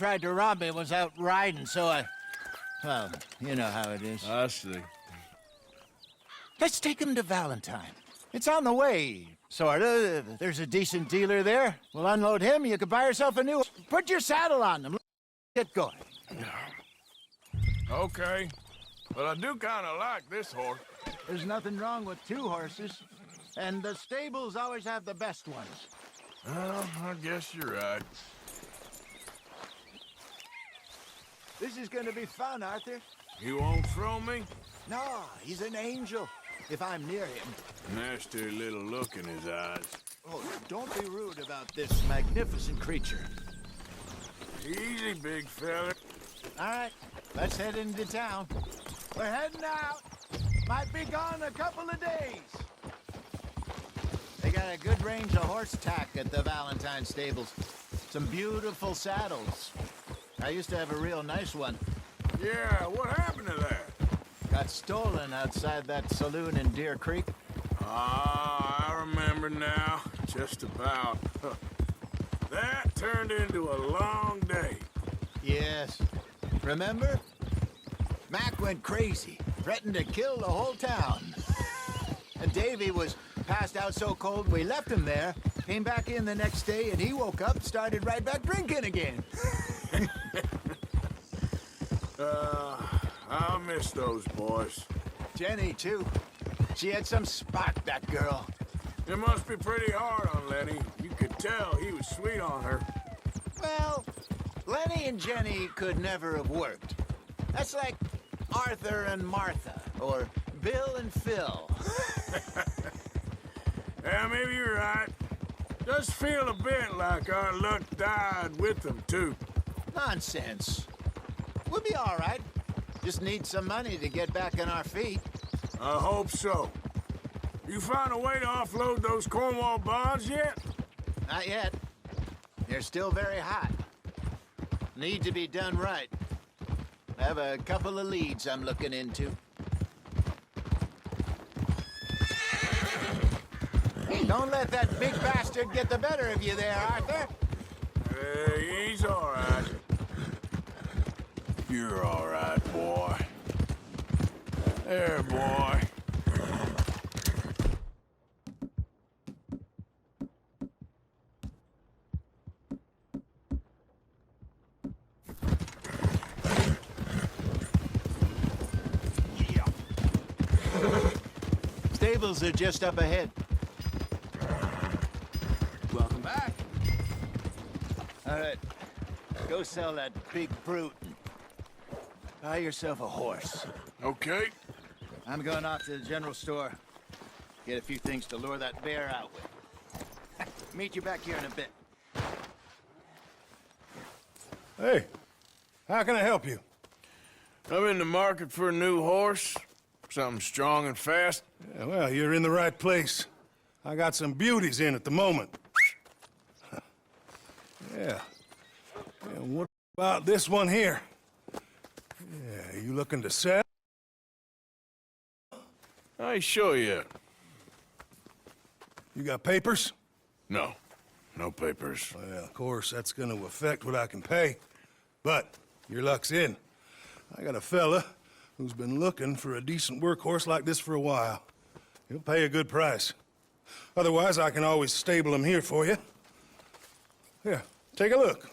tried to rob me was out riding, so I... Well, you know how it is. I see. Let's take him to Valentine. It's on the way, sorta. There's a decent dealer there. We'll unload him, you can buy yourself a new... Put your saddle on them. Get going. Okay. But I do kind of like this horse. There's nothing wrong with 2 horses. And the stables always have the best ones. Well, I guess you're right. This is gonna be fun, Arthur. You won't throw me? No, he's an angel. If I'm near him. Nasty little look in his eyes. Oh, don't be rude about this magnificent creature. Easy, big fella. All right, let's head into town. We're heading out. Might be gone a couple of days. They got a good range of horse tack at the Valentine stables. Some beautiful saddles. I used to have a real nice one. Yeah, what happened to that? Got stolen outside that saloon in Deer Creek. Ah, I remember now. Just about. That turned into a long day. Yes. Remember? Mac went crazy, threatened to kill the whole town. And Davy was passed out so cold we left him there, came back in the next day, and he woke up, started right back drinking again. I miss those boys. Jenny, too. She had some spark, that girl. It must be pretty hard on Lenny. You could tell he was sweet on her. Well, Lenny and Jenny could never have worked. That's like Arthur and Martha, or Bill and Phil. Yeah, maybe you're right. Does feel a bit like our luck died with them, too. Nonsense. We'll be all right. Just need some money to get back on our feet. I hope so. You found a way to offload those Cornwall bonds yet? Not yet. They're still very hot. Need to be done right. I have a couple of leads I'm looking into. Don't let that big bastard get the better of you there, Arthur. Hey, he's all right. You're all right, boy. There, boy. Stables are just up ahead. Welcome back. All right, go sell that big brute. Buy yourself a horse. Okay. I'm going off to the general store. Get a few things to lure that bear out with. Meet you back here in a bit. Hey, how can I help you? I'm in the market for a new horse. Something strong and fast. Yeah, well, you're in the right place. I got some beauties in at the moment. Yeah. And what about this one here? Yeah, you looking to sell? I show you. You got papers? No. No papers. Well, of course, that's gonna affect what I can pay. But your luck's in. I got a fella who's been looking for a decent workhorse like this for a while. He'll pay a good price. Otherwise, I can always stable him here for you. Here, take a look.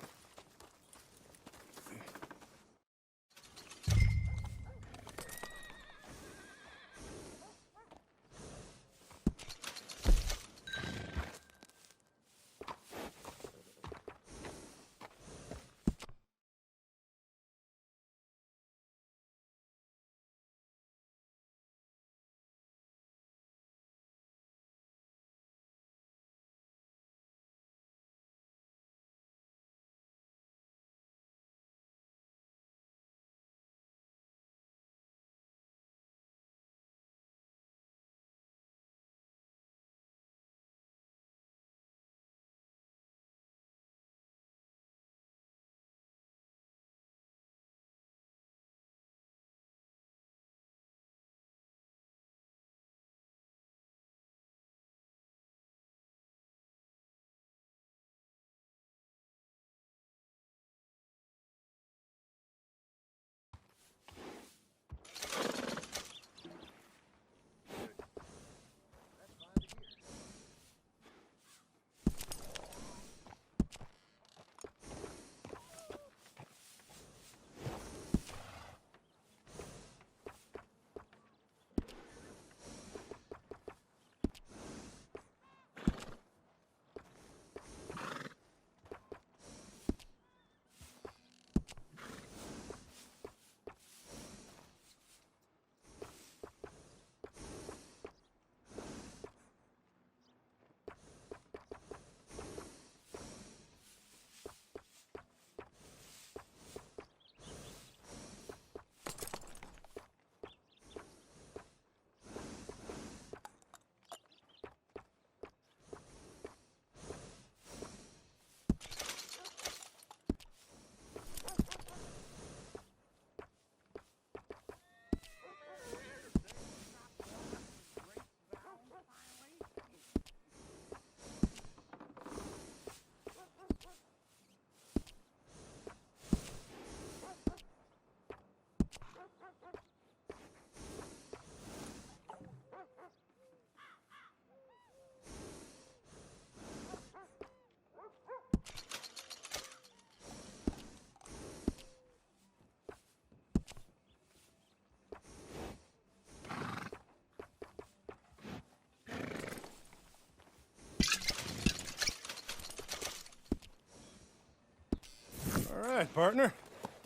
right, partner.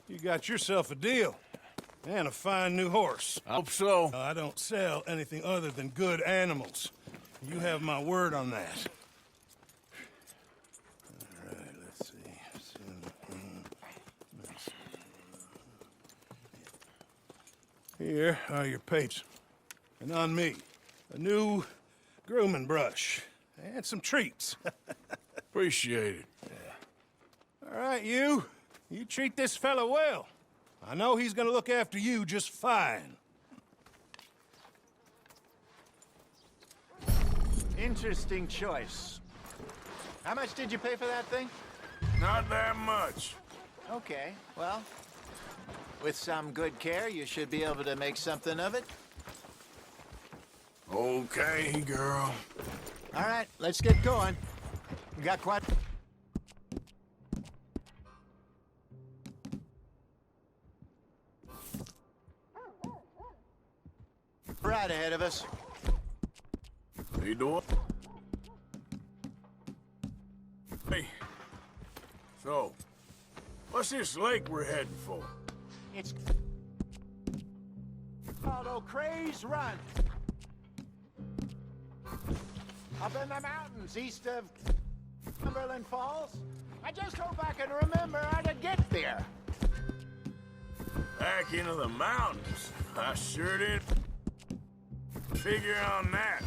You got yourself a deal. And a fine new horse. I hope so. I don't sell anything other than good animals. You have my word on that. All right, let's see. Here are your papes. And on me, a new grooming brush. And some treats. Appreciate it. All right, you. You treat this fella well. I know he's gonna look after you just fine. Interesting choice. How much did you pay for that thing? Not that much. Okay, well, with some good care, you should be able to make something of it. Okay, girl. All right, let's get going. We got quite... right ahead of us. How you doing? Hey. So, what's this lake we're heading for? It's called O'Creagh's Run. Up in the mountains east of Cumberland Falls. I just hope I can remember how to get there. Back into the mountains. I sure did figure on that.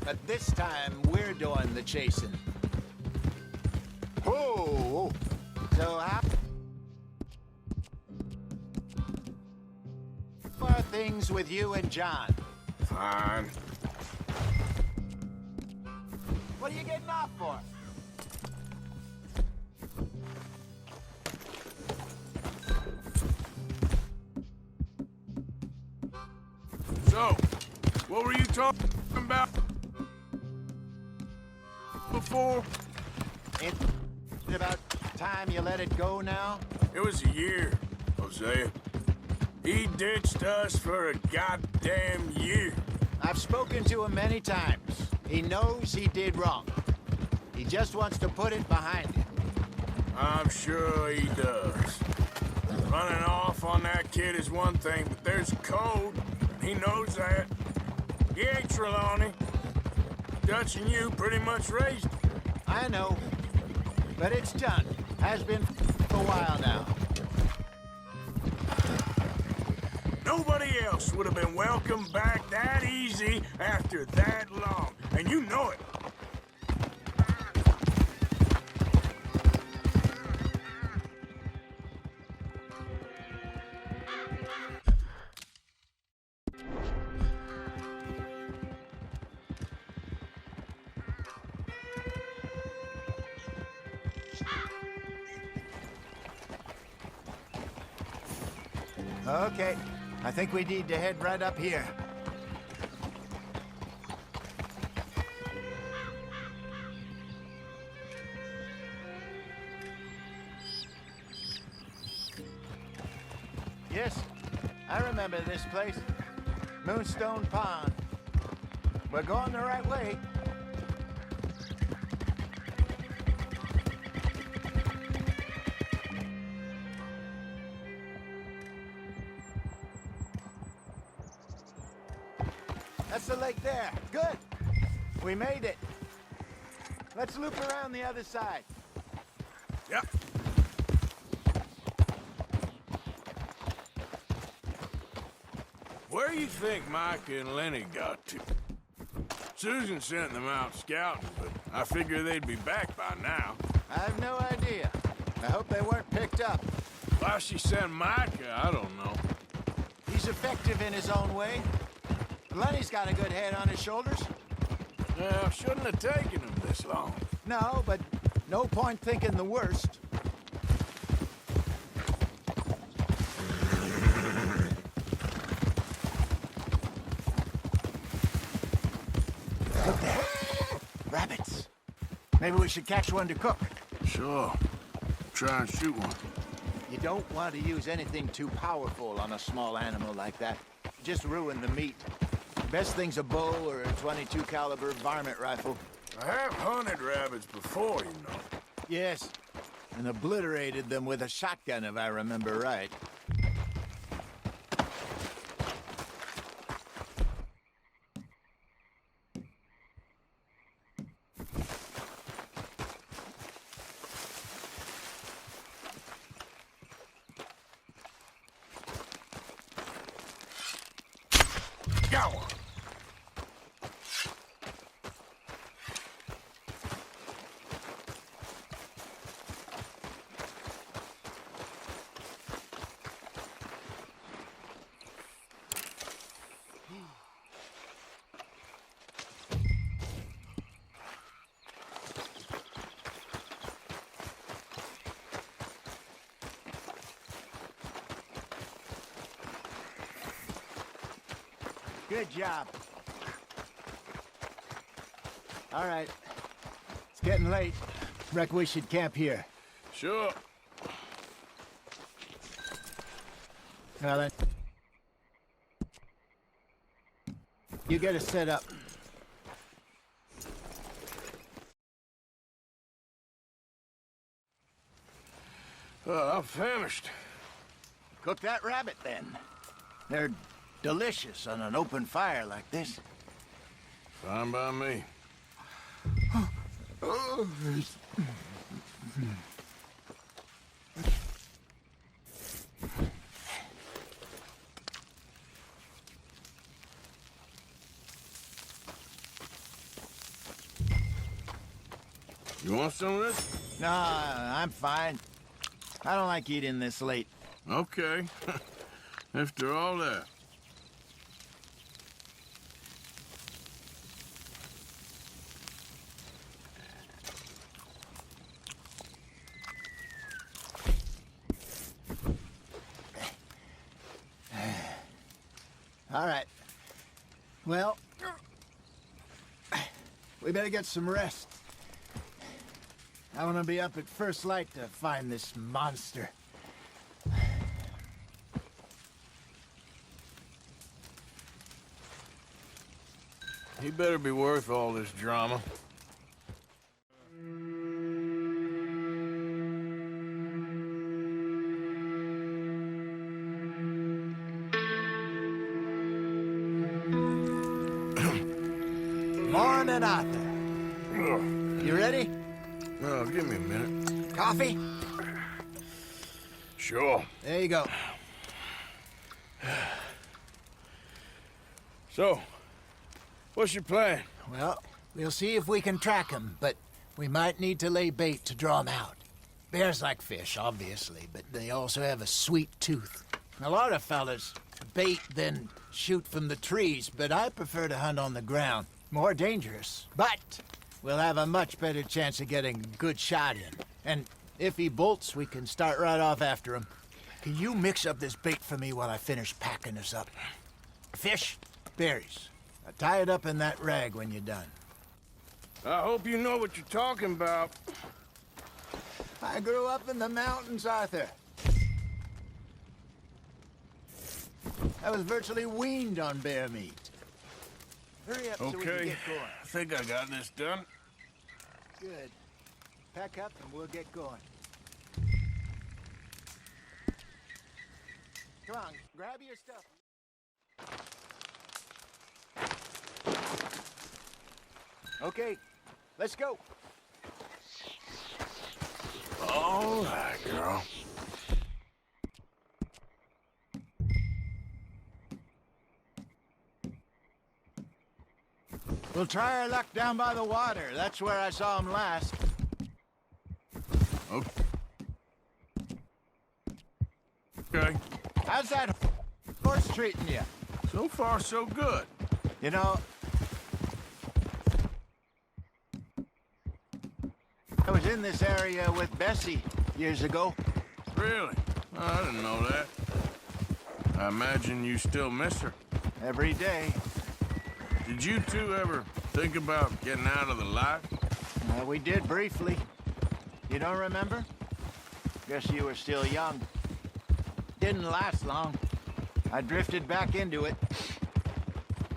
But this time, we're doing the chasing. Whoa! So how are things with you and John? Fine. What are you getting off for? So, what were you talking about before? It's about time you let it go now? It was a year, Hosea. He ditched us for a goddamn year. I've spoken to him many times. He knows he did wrong. He just wants to put it behind him. I'm sure he does. Running off on that kid is one thing, but there's code. He knows that. He ain't Trelawney. Dutch and you pretty much raised him. I know. But it's done. Has been for a while now. Nobody else would have been welcomed back that easy after that long. And you know it. Okay. I think we need to head right up here. Yes, I remember this place. Moonstone Pond. We're going the right way. That's the lake there. Good. We made it. Let's loop around the other side. Yep. Where you think Micah and Lenny got to? Susan sent them out scouting, but I figure they'd be back by now. I have no idea. I hope they weren't picked up. Why she sent Micah, I don't know. He's effective in his own way. Lenny's got a good head on his shoulders. Well, shouldn't have taken him this long. No, but no point thinking the worst. Look there. Rabbits. Maybe we should catch one to cook. Sure. Try and shoot one. You don't want to use anything too powerful on a small animal like that. Just ruin the meat. Best thing's a bow or a .22 caliber varmint rifle. I have hunted rabbits before, you know. Yes, and obliterated them with a shotgun, if I remember right. Go! Good job. All right. It's getting late. Reckon we should camp here. Sure. Well then. You get us set up. I'm famished. Cook that rabbit then. They're delicious on an open fire like this. Fine by me. You want some of this? No, I'm fine. I don't like eating this late. Okay. After all that. All right. Well, we better get some rest. I want to be up at first light to find this monster. He better be worth all this drama. Morning, Arthur. You ready? Oh, give me a minute. Coffee? Sure. There you go. So, what's your plan? Well, we'll see if we can track him, but we might need to lay bait to draw him out. Bears like fish, obviously, but they also have a sweet tooth. A lot of fellas bait, then shoot from the trees, but I prefer to hunt on the ground. More dangerous, but we'll have a much better chance of getting a good shot in. And if he bolts, we can start right off after him. Can you mix up this bait for me while I finish packing this up? Fish, berries. Now tie it up in that rag when you're done. I hope you know what you're talking about. I grew up in the mountains, Arthur. I was virtually weaned on bear meat. Hurry up so we can Okay. get going. I think I got this done. Good. Pack up and we'll get going. Come on, grab your stuff. Okay, let's go. All right, girl. We'll try our luck down by the water. That's where I saw him last. Okay. How's that horse treating you? So far, so good. You know, I was in this area with Bessie years ago. Really? Oh, I didn't know that. I imagine you still miss her. Every day. Did you two ever think about getting out of the life? We did briefly. You don't remember? Guess you were still young. Didn't last long. I drifted back into it.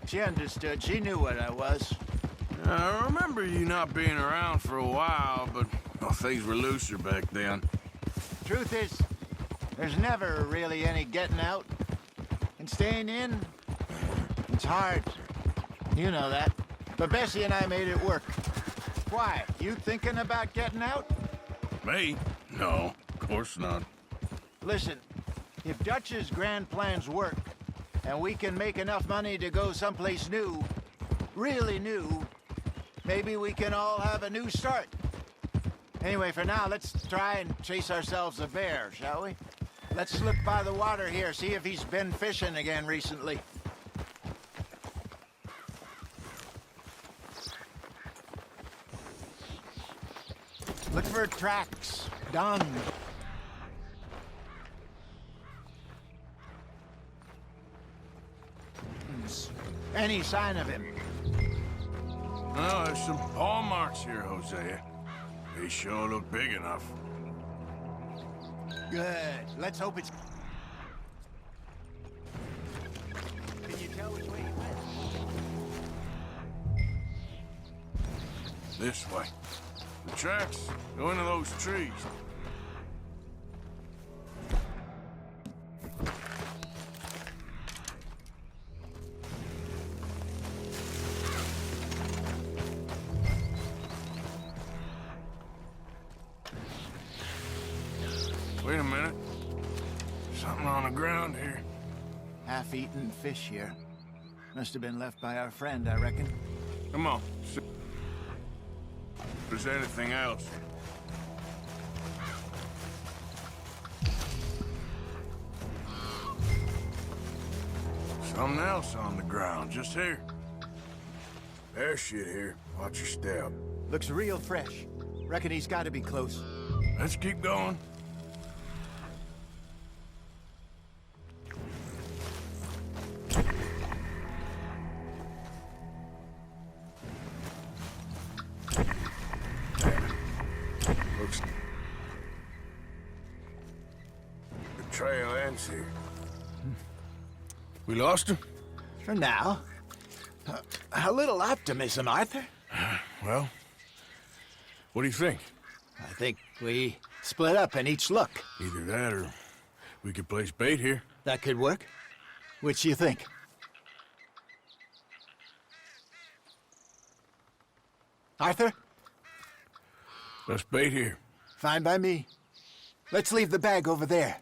She understood. She knew what I was. I remember you not being around for a while, but things were looser back then. Truth is, there's never really any getting out. And staying in, it's hard. You know that. But Bessie and I made it work. Why? You thinking about getting out? Me? No, of course not. Listen, if Dutch's grand plans work, and we can make enough money to go someplace new, really new, maybe we can all have a new start. Anyway, for now, let's try and chase ourselves a bear, shall we? Let's look by the water here, see if he's been fishing again recently. Look for tracks, dung. Any sign of him? Oh, there's some paw marks here, Hosea. They sure look big enough. Good. Let's hope it's... Can you tell which way he went? This way. The tracks go into those trees. Wait a minute. Something on the ground here. Half-eaten fish here. Must have been left by our friend, I reckon. Come on. See if there's anything else. Something else on the ground, just here. There's shit here. Watch your step. Looks real fresh. Reckon he's got to be close. Let's keep going. Looks... The trail ends here. We lost him? For now. A little optimism, Arthur. Well, what do you think? I think we split up and each look. Either that or we could place bait here. That could work. Which do you think? Arthur? Let's bait here. Fine by me. Let's leave the bag over there.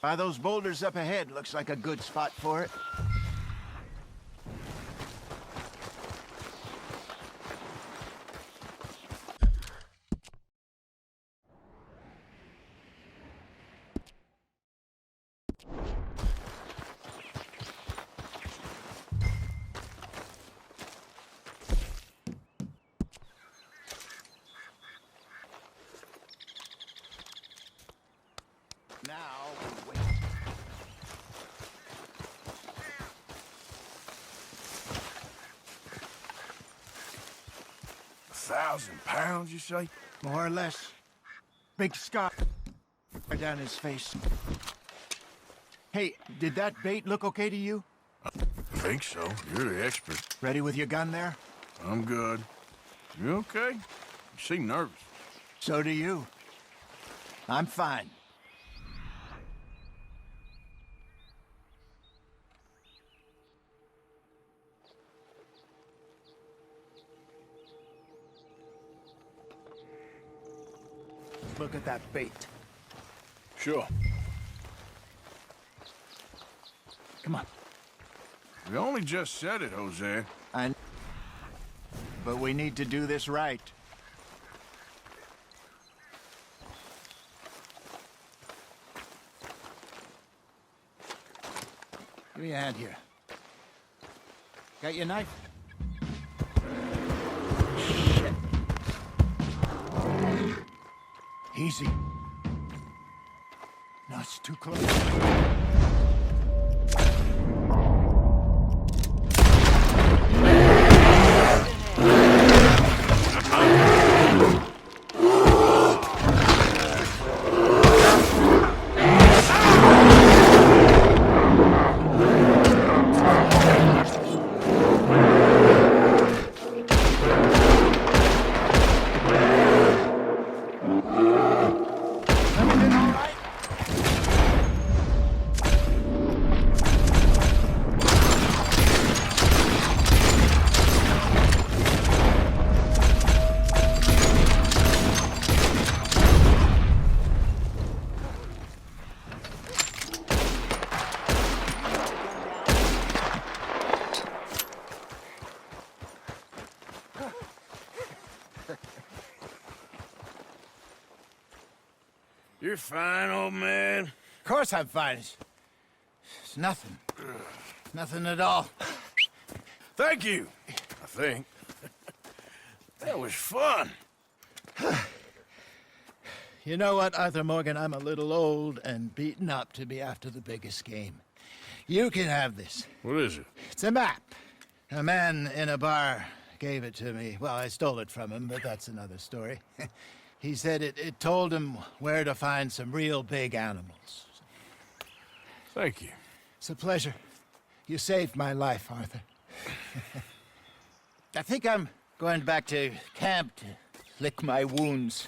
By those boulders up ahead, looks like a good spot for it. Now, wait. £1,000, you say? More or less. Big scar down his face. Hey, did that bait look okay to you? I think so. You're the expert. Ready with your gun there? I'm good. You okay? You seem nervous. So do you. I'm fine. Look at that bait. Sure. Come on. We only just said it, Jose. But we need to do this right. Give me a hand here. Got your knife? Shit. Easy. No, it's too close. You're fine, old man. Of course I'm fine. It's nothing. Nothing at all. Thank you, I think. That was fun. You know what, Arthur Morgan? I'm a little old and beaten up to be after the biggest game. You can have this. What is it? It's a map. A man in a bar gave it to me. Well, I stole it from him, but that's another story. He said it told him where to find some real big animals. Thank you. It's a pleasure. You saved my life, Arthur. I think I'm going back to camp to lick my wounds.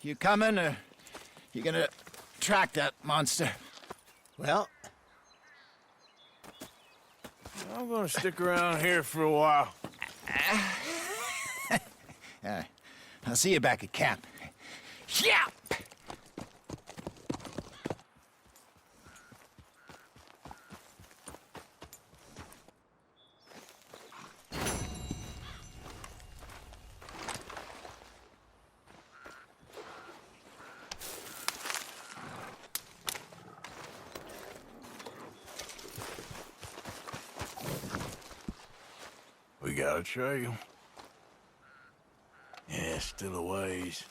You coming, or you gonna track that monster? Well, I'm gonna stick around here for a while. I'll see you back at camp. Yeah! We got a trail. Yeah, still a ways.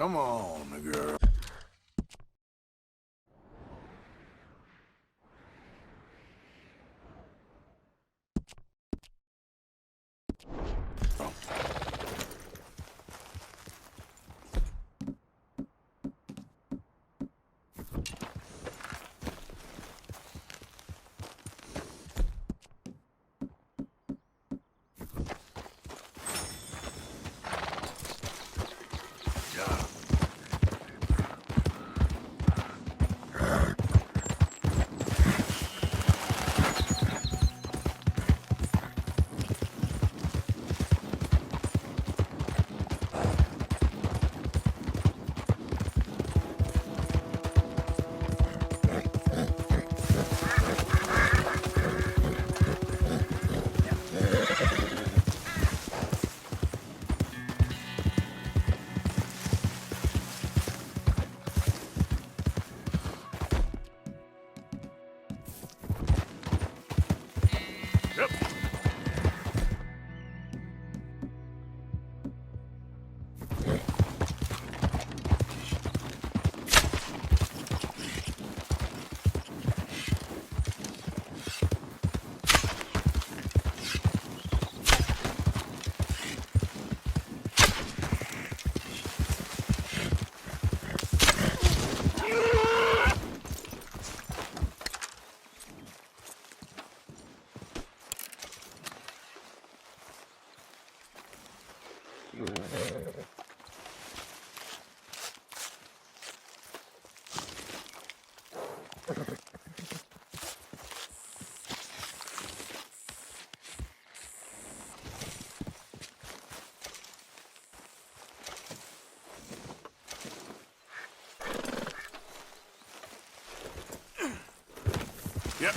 Come on, girl. Yep.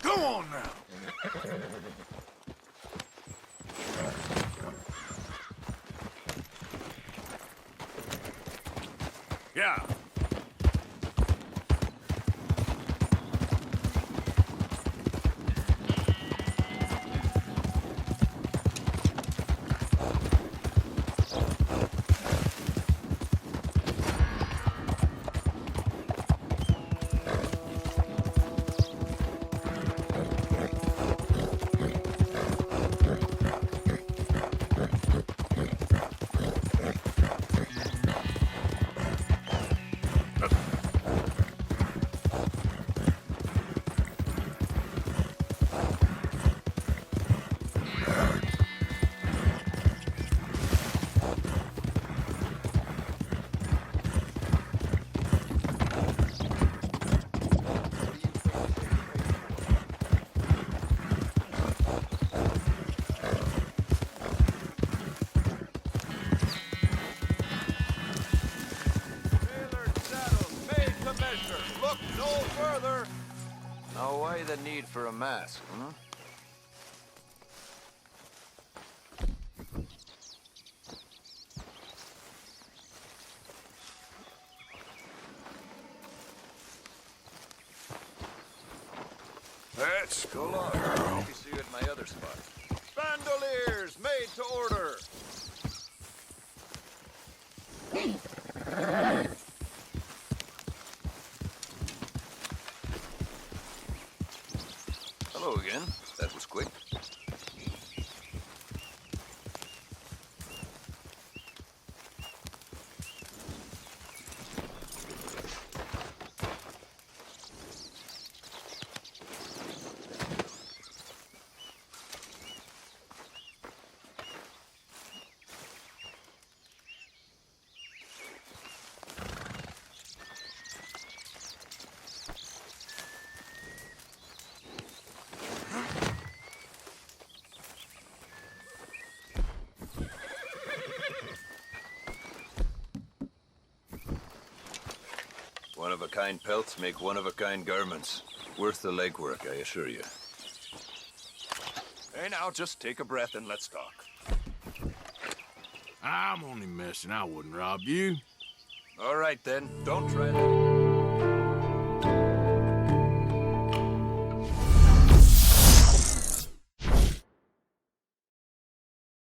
Come on now. Yeah. Look no further. No way the need for a mask, hmm? Let's go. Maybe see you at my other spot. Bandoliers made to order. Hello again. That was quick. one-of-a-kind pelts make one-of-a-kind garments. Worth the legwork, I assure you. Hey, now, just take a breath and let's talk. I'm only messing. I wouldn't rob you. All right, then. Don't try that.